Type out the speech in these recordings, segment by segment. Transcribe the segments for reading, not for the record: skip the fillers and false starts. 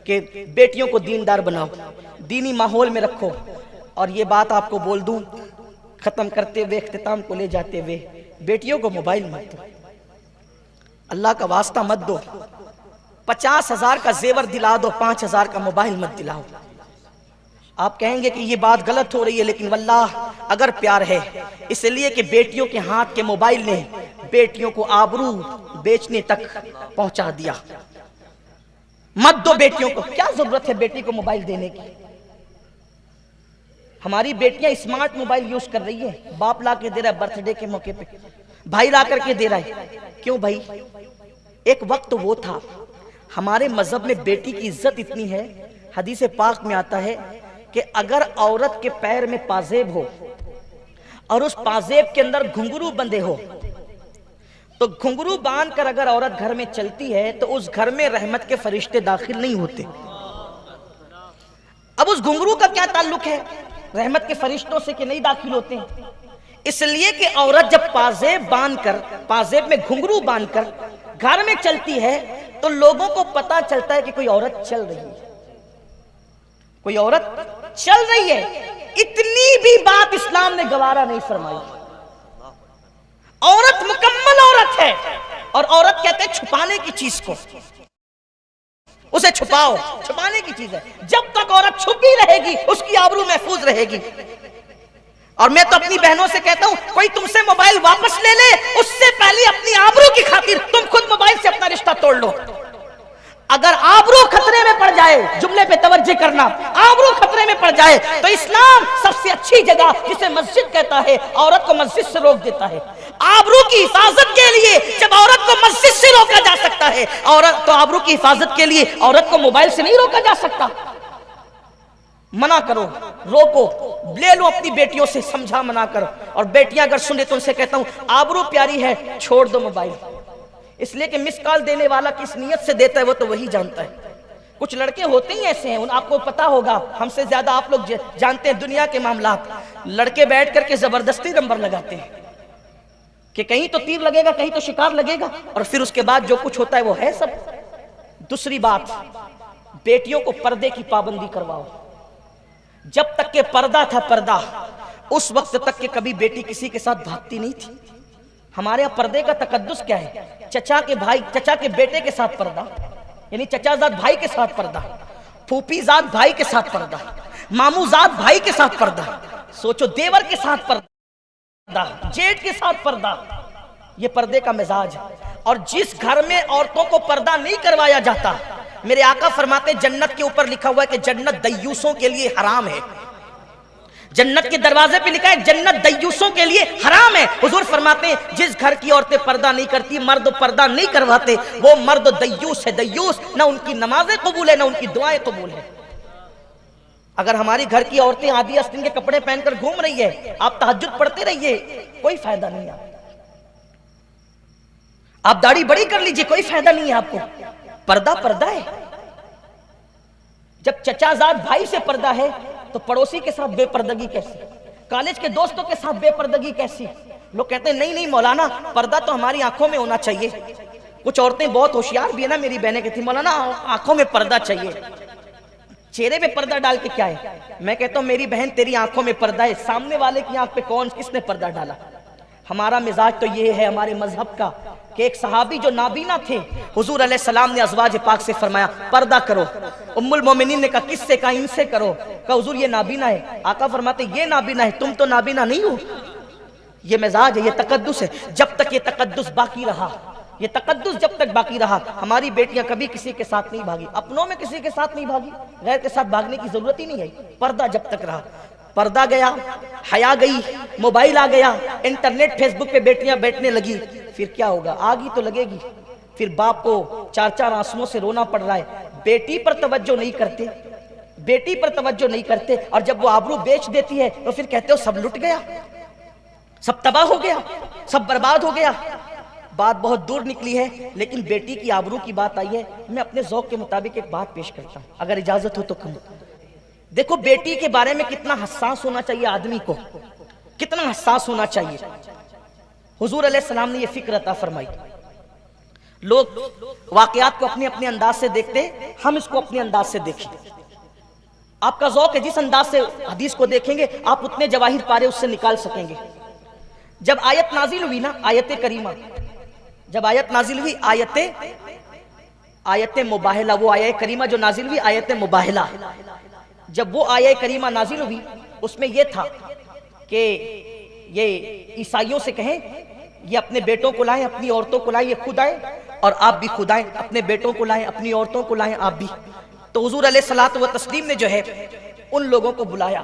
کہ بیٹیوں کو دیندار بناؤ، دینی ماحول میں رکھو۔ اور یہ بات آپ کو بول دوں ختم کرتے ہوئے، اختتام کو لے جاتے ہوئے، بیٹیوں کو موبائل مت دو، اللہ کا واسطہ مت دو۔ 50,000 کا زیور دلا دو، 5,000 کا موبائل مت دلاؤ۔ آپ کہیں گے کہ یہ بات غلط ہو رہی ہے، لیکن واللہ اگر پیار ہے، اس لیے کہ بیٹیوں کے ہاتھ کے موبائل نے بیٹیوں کو آبرو بیچنے تک پہنچا دیا۔ مت دو بیٹیوں کو، کیا ضرورت ہے بیٹی کو موبائل دینے کی؟ ہماری بیٹیاں اسمارٹ موبائل یوز کر رہی ہے، باپ لا کے دے رہا ہے برتھ ڈے کے موقع پہ، بھائی لا کر کے دے رہا ہے۔ کیوں بھائی؟ ایک وقت وہ تھا، ہمارے مذہب میں بیٹی کی عزت اتنی ہے، حدیث پاک میں آتا ہے کہ اگر عورت کے پیر میں پازیب ہو اور اس پازیب کے اندر گھنگرو بندے ہو، تو گھنگرو باندھ کر اگر عورت گھر میں چلتی ہے تو اس گھر میں رحمت کے فرشتے داخل نہیں ہوتے۔ اب اس گھنگرو کا کیا تعلق ہے رحمت کے فرشتوں سے کہ نہیں داخل ہوتے ہیں؟ اس لیے کہ عورت جب پازیب باندھ کر، پازیب میں گھنگرو باندھ کر گھر میں چلتی ہے تو لوگوں کو پتا چلتا ہے کہ کوئی عورت چل رہی ہے، کوئی عورت چل رہی ہے۔ اتنی بھی بات اسلام نے گوارا نہیں فرمائی۔ عورت مکمل عورت ہے، اور عورت کہتے ہیں چھپانے کی چیز کو، اسے چھپاؤ، چھپانے کی چیز ہے۔ جب تک عورت چھپی رہے گی اس کی آبرو محفوظ رہے گی۔ اور میں تو اپنی بہنوں سے کہتا ہوں، کوئی تم سے موبائل واپس لے لے اس سے پہلے اپنی آبرو کی خاطر تم خود موبائل سے اپنا رشتہ توڑ لو۔ اگر آبرو خطرے میں پڑ جائے، جملے پہ توجہ کرنا، آبرو خطرے میں پڑ جائے تو اسلام سب سے اچھی جگہ جسے مسجد کہتا ہے، عورت کو مسجد سے روک دیتا ہے۔ آبرو کی حفاظت کے لیے جب عورت کو مسجد سے روکا جا سکتا ہے، عورت تو آبرو کی حفاظت کے لیے عورت کو موبائل سے نہیں روکا جا سکتا۔ منع کرو، روکو، لے لو اپنی بیٹیوں سے، سمجھا منع کر۔ اور بیٹیاں اگر سنے تو ان سے کہتا ہوں آبرو پیاری ہے، چھوڑ دو موبائل، اس لیے کہ مس کال دینے والا کس نیت سے دیتا ہے وہ تو وہی جانتا ہے۔ کچھ لڑکے ہوتے ہی ایسے ہیں، آپ کو پتا ہوگا، ہم سے زیادہ آپ لوگ جانتے ہیں دنیا کے معاملات۔ لڑکے بیٹھ کر کے زبردستی نمبر لگاتے ہیں کہ کہیں تو تیر لگے گا، کہیں تو شکار لگے گا، اور پھر اس کے بعد جو کچھ ہوتا ہے وہ ہے سب۔ دوسری بات، بیٹیوں کو پردے کی پابندی کرواؤ۔ جب تک کہ پردہ تھا، پردہ، اس وقت تک کہ کبھی بیٹی کسی کے ساتھ بھاگتی نہیں تھی۔ ہمارے یہاں پردے کا تقدس کیا ہے؟ چچا کے بھائی، چچا کے بیٹے کے ساتھ پردہ، یعنی چچا زاد بھائی کے ساتھ پردہ، پھوپھی زاد بھائی کے ساتھ پردہ، ماموں زاد بھائی کے ساتھ پردہ، سوچو دیور کے ساتھ پردہ، جیٹ کے ساتھ پردہ۔ یہ پردے کا مزاج۔ اور جس گھر میں عورتوں کو پردہ نہیں کروایا جاتا، میرے آقا فرماتے جنت کے اوپر لکھا ہوا ہے کہ جنت دیوسوں کے لیے حرام ہے۔ جنت کے دروازے پہ لکھا ہے جنت دیوسوں کے لیے حرام ہے۔ حضور فرماتے ہیں جس گھر کی عورتیں پردہ نہیں کرتی، مرد پردہ نہیں کرواتے، وہ مرد دیوس ہے۔ دیوس، نہ ان کی نمازیں قبول ہے نہ ان کی دعائیں قبول ہے۔ اگر ہماری گھر کی عورتیں آدھی آستین کے کپڑے پہن کر گھوم رہی ہے، آپ تہجد پڑھتے رہیے، کوئی فائدہ نہیں ہے۔ آپ داڑھی بڑی کر لیجئے، کوئی فائدہ نہیں ہے آپ کو۔ پردہ پردہ ہے۔ جب چچا زاد بھائی سے پردہ ہے تو پڑوسی کے ساتھ بے پردگی کیسی؟ کالج کے دوستوں کے ساتھ بے پردگی کیسی؟ لوگ کہتے ہیں نہیں نہیں مولانا، پردہ تو ہماری آنکھوں میں ہونا چاہیے۔ کچھ عورتیں بہت ہوشیار بھی ہے نا، میری بہنیں کہتی ہیں مولانا آنکھوں میں پردہ چاہیے۔ چہرے پہ پردہ ڈال کے کیا ہے؟ میں کہتا ہوں میری بہن تیری آنکھوں میں پردہ ہے، سامنے والے کی آنکھ پہ کس نے پردہ ڈالا؟ ہمارا مزاج تو یہ ہے ہمارے مذہب کا کہ ایک صحابی جو نابینا تھے، حضور علیہ السلام نے ازواج پاک سے فرمایا پردہ کرو۔ ام المومنین نے کہا کس سے؟ کہا ان سے کرو۔ کہا حضور یہ نابینا ہے۔ آقا فرماتے یہ نابینا ہے، تم تو نابینا نہیں ہو۔ یہ مزاج ہے، یہ تقدس ہے۔ جب تک یہ تقدس باقی رہا، یہ تقدس جب تک باقی رہا، ہماری بیٹیاں کبھی کسی کے ساتھ نہیں بھاگی، اپنوں میں کسی کے ساتھ نہیں بھاگی، غیر کے ساتھ بھاگنے کی ضرورت ہی نہیں ہے۔ پردہ جب تک رہا، پردہ گیا، حیا گئی، موبائل آ گیا، انٹرنیٹ فیس بک پہ بیٹیاں بیٹھنے لگی، پھر کیا ہوگا؟ آگی تو لگے گی۔ پھر باپ کو چار چار آنسوؤں سے رونا پڑ رہا ہے۔ بیٹی پر توجہ نہیں کرتے، بیٹی پر توجہ نہیں کرتے، اور جب وہ آبرو بیچ دیتی ہے تو پھر کہتے ہو سب لٹ گیا، سب تباہ ہو گیا، سب برباد ہو گیا۔ بات بہت دور نکلی ہے، لیکن بیٹی کی آبرو کی بات آئی ہے، میں اپنے ذوق کے مطابق ایک بات پیش کرتا ہوں، اگر اجازت ہو تو کم۔ دیکھو بیٹی کے بارے میں کتنا حساس ہونا چاہیے آدمی کو، کتنا حساس ہونا چاہیے۔ حضور علیہ السلام نے یہ فکر عطا فرمائی، لوگ واقعات کو اپنے اپنے انداز سے دیکھتے، ہم اس کو اپنے انداز سے دیکھیں۔ آپ کا ذوق ہے، جس انداز سے حدیث کو دیکھیں گے آپ اتنے جواہر پارے اس سے نکال سکیں گے۔ جب آیت نازل ہوئی نا، آیت کریمہ، جب آیت نازل ہوئی، آیت مباہلہ، وہ آیت کریمہ جو نازل ہوئی آیت مباہلہ، جب وہ آیت کریمہ نازل ہوئی اس میں یہ تھا کہ یہ عیسائیوں سے کہیں یہ اپنے بیٹوں کو لائیں، اپنی عورتوں کو لائیں، یہ خود آئے اور آپ بھی خود آئیں، اپنے بیٹوں کو لائیں، اپنی عورتوں کو لائیں، آپ بھی۔ تو حضور علیہ الصلوۃ والتسلیم نے جو ہے ان لوگوں کو بلایا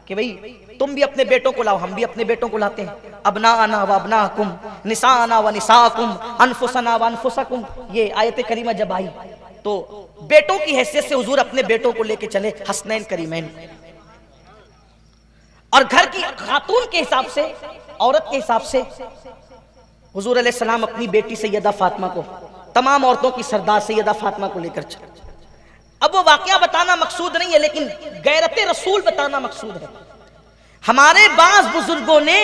کہ بھئی تم بھی اپنے بیٹوں کو لاؤ، ہم بھی اپنے بیٹوں کو لاتے ہیں۔ ابناءنا و ابناءکم، نساءنا و نساءکم، انفسنا و انفسکم، یہ آیت کریمہ جب آئی تو بیٹوں کی حیثیت سے حضور اپنے بیٹوں کو لے کے چلے حسنین کریمین، اور گھر کی خاتون کے حساب سے، عورت کے حساب سے حضور علیہ السلام اپنی بیٹی سیدہ فاطمہ کو، تمام عورتوں کی سردار سیدہ فاطمہ کو لے کر چلے۔ اب وہ واقعہ بتانا مقصود نہیں ہے، لیکن غیرت رسول بتانا مقصود ہے۔ ہمارے بعض بزرگوں نے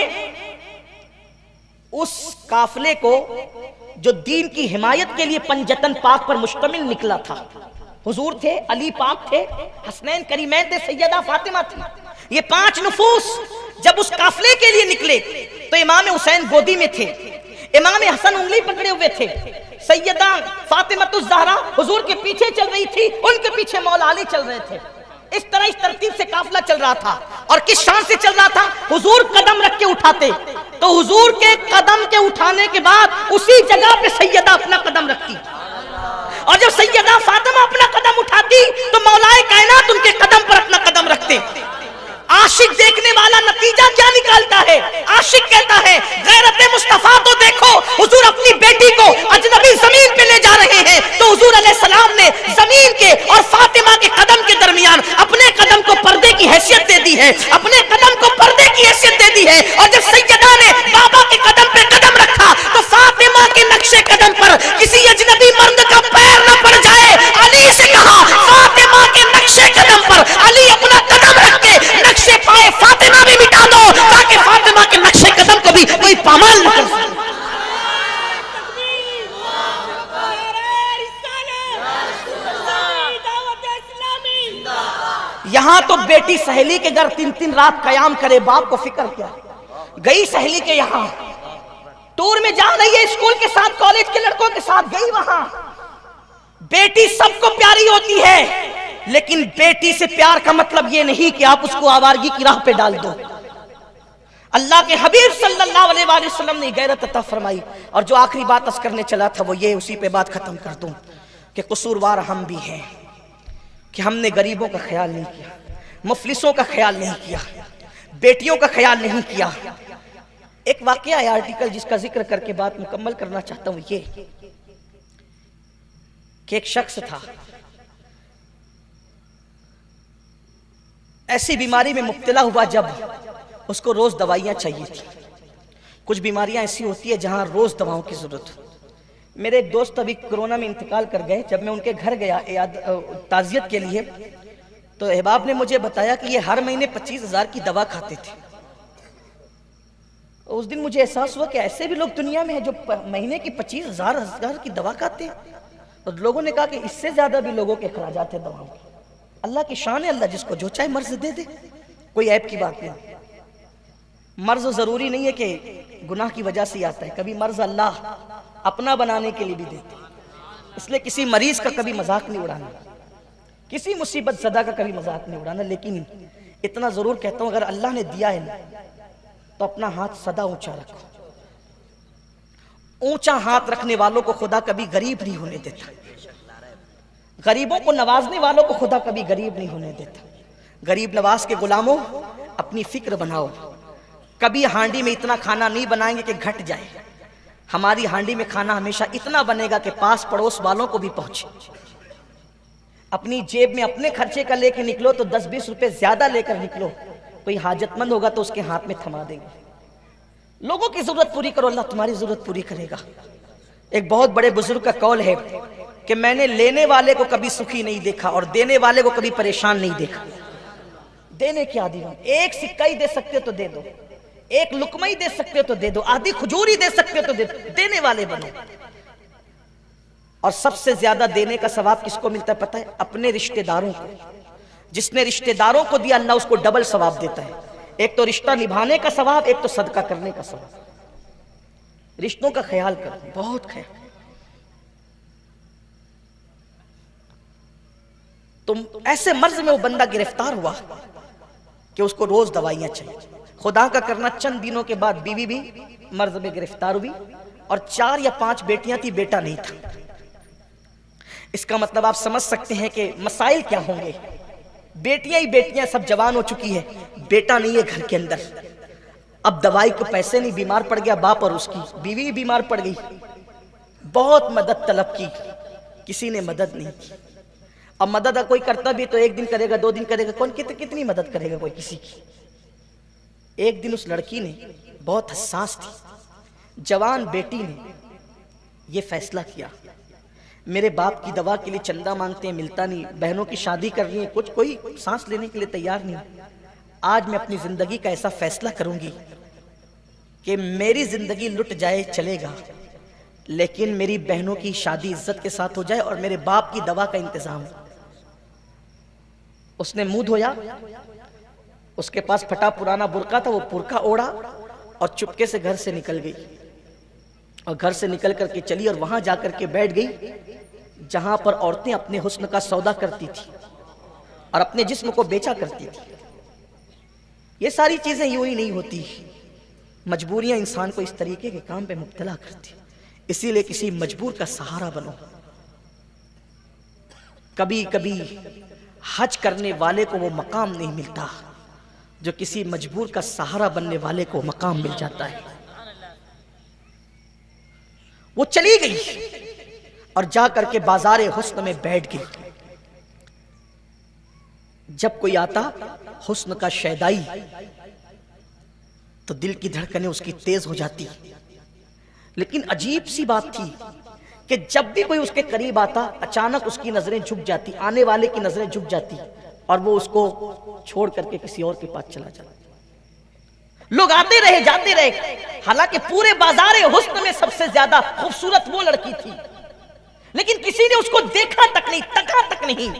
اس قافلے کو جو دین کی حمایت کے لیے پنجتن پاک پر مشتمل نکلا تھا، حضور تھے، علی پاک تھے، حسنین کریمین تھے، سیدہ فاطمہ تھی، یہ 5 نفوس جب اس قافلے کے لیے نکلے تو امام حسین گودی میں تھے، امام حسن انگلی پکڑے ہوئے تھے، سیدہ فاطمہ الزہرا حضور کے پیچھے چل رہی تھی، ان کے پیچھے مولا علی چل رہے تھے۔ اس طرح اس ترتیب سے قافلہ چل رہا تھا، اور کس شان سے چل رہا تھا؟ حضور قدم رکھ کے اٹھاتے تو حضور کے قدم کے اٹھانے کے بعد اسی جگہ پہ سیدہ اپنا قدم رکھتی، اور جب سیدہ فاطمہ اپنا قدم اٹھاتی تو مولا کائنات ان کے قدم پر اپنا قدم رکھتے۔ عاشق دیکھنے والا نتیجہ کیا نکالتا ہے؟ عاشق کہتا ہے غیرت مصطفیٰ تو دیکھو، حضور اپنی بیٹی کو اجنبی زمین پہ لے جا رہے ہیں تو حضور علیہ السلام نے زمین کے اور فاطمہ کے قدم کے درمیان اپنے قدم کو پردے کی حیثیت دے دی ہے، اپنے قدم کو پردے کی حیثیت دے دی ہے۔ اور جب سیدہ نے بابا کے قدم پہ قدم رکھا تو فاطمہ کے نقش قدم پر کسی اجنبی مرد کا پیر نہ پڑ جائے۔ علی سے کہا فاطمہ کے نقش قدم پر علی اپنا قدم رکھ کے نقش پائے فاطمہ بھی مٹا دو، تاکہ فاطمہ کے نقش قدم کو بھی کوئی پامال نہ کر سکے۔ یہاں تو بیٹی سہیلی کے گھر 3 رات قیام کرے، باپ کو فکر کیا؟ گئی سہیلی کے یہاں، ٹور میں جا رہی ہے اسکول کے ساتھ، کالج کے لڑکوں کے ساتھ گئی وہاں۔ بیٹی سب کو پیاری ہوتی ہے، لیکن بیٹی سے پیار کا مطلب یہ نہیں کہ آپ اس کو آوارگی کی راہ پہ ڈال دو۔ اللہ کے حبیب صلی اللہ علیہ وآلہ وسلم نے غیرت عطا فرمائی۔ اور جو آخری بات عرض کرنے چلا تھا وہ یہ، اسی پہ بات ختم کر دوں کہ قصوروار ہم بھی ہیں کہ ہم نے غریبوں کا خیال نہیں کیا، مفلسوں کا خیال نہیں کیا، بیٹیوں کا خیال نہیں کیا۔ ایک واقعہ ہے آرٹیکل جس کا ذکر کر کے بات مکمل کرنا چاہتا ہوں، یہ کہ ایک شخص تھا ایسی بیماری میں مبتلا ہوا جب اس کو روز دوائیاں چاہیے تھی۔ کچھ بیماریاں ایسی ہوتی ہیں جہاں روز دواؤں کی ضرورت ہو۔ میرے ایک دوست ابھی کرونا میں انتقال کر گئے، جب میں ان کے گھر گیا تعزیت کے لیے تو احباب نے مجھے بتایا کہ یہ ہر مہینے 25,000 کی دوا کھاتے تھے۔ اس دن مجھے احساس ہوا کہ ایسے بھی لوگ دنیا میں ہیں جو مہینے کی 25,000 کی دوا کھاتے ہیں۔ اور لوگوں نے کہا کہ اس سے زیادہ بھی لوگوں کے اخراجات ہیں دواؤں کے۔ اللہ کی شان ہے، اللہ جس کو جو چاہے مرض دے دے، کوئی عیب کی بات نہیں۔ مرض ضروری نہیں ہے کہ گناہ کی وجہ سے آتا ہے، کبھی مرض اللہ اپنا بنانے کے لیے بھی دیتے ہیں۔ اس لیے کسی مریض کا کبھی مذاق نہیں اڑانا، کسی مصیبت زدہ کا کبھی مذاق نہیں اڑانا، لیکن اتنا ضرور کہتا ہوں اگر اللہ نے دیا ہے نا تو اپنا ہاتھ سدا اونچا رکھو۔ اونچا ہاتھ رکھنے والوں کو خدا کبھی غریب نہیں ہونے دیتا، غریبوں کو نوازنے والوں کو خدا کبھی غریب نہیں ہونے دیتا۔ غریب نواز کے غلاموں اپنی فکر بناؤ، کبھی ہانڈی میں اتنا کھانا نہیں بنائیں گے کہ گھٹ جائے۔ ہماری ہانڈی میں کھانا ہمیشہ اتنا بنے گا کہ پاس پڑوس والوں کو بھی پہنچے۔ اپنی جیب میں اپنے خرچے کا لے کے نکلو تو 10-20 روپے زیادہ لے کر نکلو، کوئی حاجت مند ہوگا تو اس کے ہاتھ میں تھما دیں گے۔ لوگوں کی ضرورت پوری کرو، اللہ تمہاری ضرورت پوری کرے گا۔ ایک بہت بڑے بزرگ کا قول ہے کہ میں نے لینے والے کو کبھی سکھی نہیں دیکھا اور دینے والے کو کبھی پریشان نہیں دیکھا۔ دینے کی عادی بنو، ایک سکہ ہی دے سکتے تو دے دو، ایک لقمہ ہی دے سکتے تو دے دو، آدھی کھجور ہی دے سکتے تو دے دو، دینے والے بنو۔ اور سب سے زیادہ دینے کا ثواب کس کو ملتا ہے پتہ ہے؟ اپنے رشتہ داروں کو. جس نے رشتہ داروں کو دیا اللہ اس کو ڈبل ثواب دیتا ہے. ایک تو رشتہ نبھانے کا ثواب، ایک تو صدقہ کرنے کا ثواب. رشتوں کا خیال کرو، بہت خیال. تم ایسے مرض میں وہ بندہ گرفتار ہوا کہ اس کو روز دوائیاں چاہیے. خدا کا کرنا چند دنوں کے بعد بیوی بھی مرض میں گرفتار ہوئی اور 4 یا 5 بیٹیاں تھی، بیٹا نہیں تھا. اس کا مطلب آپ سمجھ سکتے ہیں کہ مسائل کیا ہوں گے. بیٹیاں ہی بیٹیاں سب جوان ہو چکی ہے، بیٹا نہیں ہے گھر کے اندر. اب دوائی کو پیسے نہیں، بیمار پڑ گیا باپ اور اس کی بیوی بھی بیمار پڑ گئی. بہت مدد طلب کی، کسی نے مدد نہیں کی. اب مدد کوئی کرتا بھی تو 1 دن کرے گا، 2 دن کرے گا، کون کتنی مدد کرے گا کوئی کسی کی. ایک دن اس لڑکی نے، بہت حساس تھی، جوان بیٹی نے یہ فیصلہ کیا میرے باپ کی دوا کے لیے چندہ مانگتے ہیں ملتا نہیں، بہنوں کی شادی کر رہی ہیں، کچھ کوئی سانس لینے کے لیے تیار نہیں. آج میں اپنی زندگی کا ایسا فیصلہ کروں گی کہ میری زندگی لٹ جائے چلے گا، لیکن میری بہنوں کی شادی عزت کے ساتھ ہو جائے اور میرے باپ کی دوا کا انتظام. اس نے منہ دھویا، اس کے پاس پھٹا پرانا برقع تھا، وہ برقع اوڑھا اور چپکے سے گھر سے نکل گئی. اور گھر سے نکل کر کے چلی اور وہاں جا کر کے بیٹھ گئی جہاں پر عورتیں اپنے حسن کا سودا کرتی تھی اور اپنے جسم کو بیچا کرتی تھی. یہ ساری چیزیں یوں ہی نہیں ہوتی، مجبوریاں انسان کو اس طریقے کے کام پہ مبتلا کرتی. اسی لیے کسی مجبور کا سہارا بنو. کبھی کبھی حج کرنے والے کو وہ مقام نہیں ملتا جو کسی مجبور کا سہارا بننے والے کو مقام مل جاتا ہے. وہ چلی گئی اور جا کر کے بازار حسن میں بیٹھ گئی. جب کوئی آتا حسن کا شیدائی تو دل کی دھڑکنیں اس کی تیز ہو جاتی. لیکن عجیب سی بات تھی کہ جب بھی کوئی اس کے قریب آتا اچانک اس کی نظریں جھک جاتی، آنے والے کی نظریں جھک جاتی اور وہ اس کو چھوڑ کر کے کسی اور کے پاس چلا جاتا. لوگ آتے رہے جاتے رہے، حالانکہ پورے بازار حسن میں سب سے زیادہ خوبصورت وہ لڑکی تھی، لیکن کسی نے اس کو دیکھا تک نہیں، تکا تک نہیں.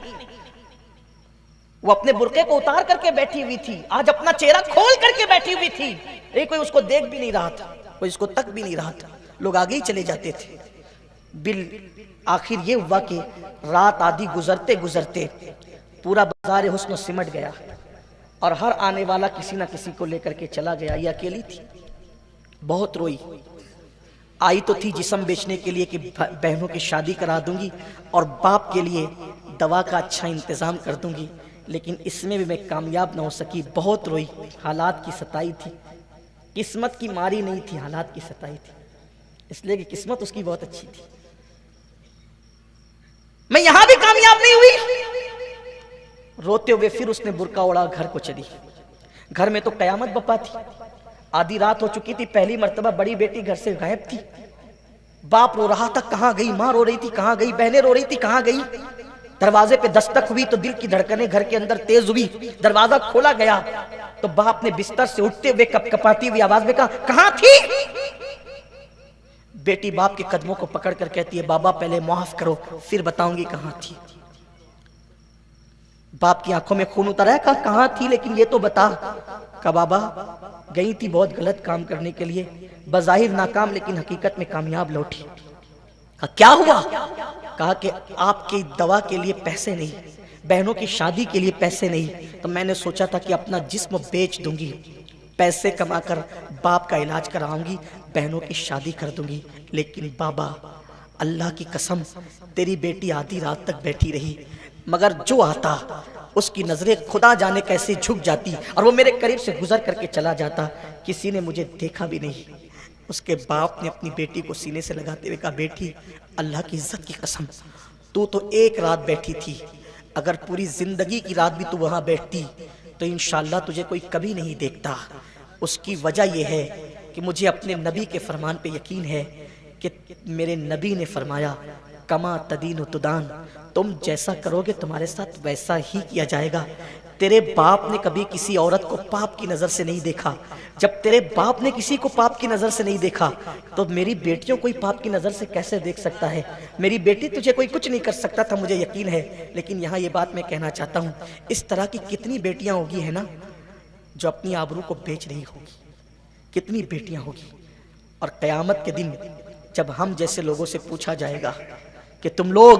وہ اپنے برقعے کو اتار کر کے بیٹھی ہوئی تھی، آج اپنا چہرہ کھول کر کے بیٹھی ہوئی تھی، لیکن کوئی اس کو دیکھ بھی نہیں رہا تھا، کوئی اس کو تک بھی نہیں رہا تھا. لوگ آگے ہی چلے جاتے تھے. بالآخر یہ ہوا کہ رات آدھی گزرتے گزرتے پورا بازار حسن سمٹ گیا اور ہر آنے والا کسی نہ کسی کو لے کر کے چلا گیا. یہ اکیلی تھی، بہت روئی. آئی تو تھی جسم بیچنے کے لیے کہ بہنوں کی شادی کرا دوں گی اور باپ کے لیے دوا کا اچھا انتظام کر دوں گی، لیکن اس میں بھی میں کامیاب نہ ہو سکی. بہت روئی. حالات کی ستائی تھی، قسمت کی ماری نہیں تھی، حالات کی ستائی تھی، اس لیے کہ قسمت اس کی بہت اچھی تھی. میں یہاں بھی کامیاب نہیں ہوئی. روتے ہوئے پھر اس نے برقع اوڑھا گھر کو چلی. گھر میں تو قیامت بپا تھی. آدھی رات ہو چکی تھی، پہلی مرتبہ بڑی بیٹی گھر سے غائب تھی. باپ رو رہا تھا کہاں گئی، ماں رو رہی تھی کہاں گئی، بہنیں رو رہی تھی کہاں گئی. دروازے پہ دستک ہوئی تو دل کی دھڑکنیں گھر کے اندر تیز ہوئی. دروازہ کھولا گیا تو باپ نے بستر سے اٹھتے ہوئے کپ کپاتی ہوئی آواز میں کہا کہاں تھی. بیٹی باپ کے قدموں کو پکڑ کر کہتی ہے بابا پہلے معاف کرو پھر بتاؤں گی کہاں تھی. باپ کی آنکھوں میں خون اتر ہے، کہا کہاں تھی لیکن یہ تو بتا. کہا بابا گئی تھی بہت غلط کام کرنے کے لیے، بظاہر ناکام لیکن حقیقت میں کامیاب لوٹی. کہا کیا ہوا؟ کہا کہ آپ کی دوا کے لیے پیسے نہیں، بہنوں کی شادی کے لیے پیسے نہیں، تو میں نے سوچا تھا کہ اپنا جسم بیچ دوں گی، پیسے کما کر باپ کا علاج کراؤں گی، بہنوں کی شادی کر دوں گی. لیکن بابا اللہ کی قسم تیری بیٹی آدھی رات تک بیٹھی رہی، مگر جو آتا اس کی نظریں خدا جانے کیسے جھک جاتی اور وہ میرے قریب سے گزر کر کے چلا جاتا، کسی نے مجھے دیکھا بھی نہیں. اس کے باپ نے اپنی بیٹی کو سینے سے لگاتے ہوئے کہا بیٹی اللہ کی عزت کی قسم تو ایک رات بیٹھی تھی، اگر پوری زندگی کی رات بھی تو وہاں بیٹھتی تو انشاءاللہ تجھے کوئی کبھی نہیں دیکھتا. اس کی وجہ یہ ہے کہ مجھے اپنے نبی کے فرمان پہ یقین ہے کہ میرے نبی نے فرمایا کما تدین تدان، تم جیسا کرو گے تمہارے ساتھ ویسا ہی کیا جائے گا۔ تیرے باپ نے کبھی کسی عورت کو پاپ کی نظر سے نہیں دیکھا، جب تیرے باپ نے کسی کو پاپ کی نظر سے نہیں دیکھا تو میری بیٹیوں کوئی پاپ کی نظر سے کیسے دیکھ سکتا ہے؟ میری بیٹی تجھے کوئی کچھ نہیں کر سکتا تھا، مجھے یقین ہے، لیکن یہاں یہ بات میں کہنا چاہتا ہوں، اس طرح کی کتنی بیٹیاں ہوگی ہے نا جو اپنی آبرو کو بیچ رہی ہوگی، کتنی بیٹیاں ہوگی۔ اور قیامت کے دن جب ہم جیسے لوگوں سے پوچھا جائے گا کہ تم لوگ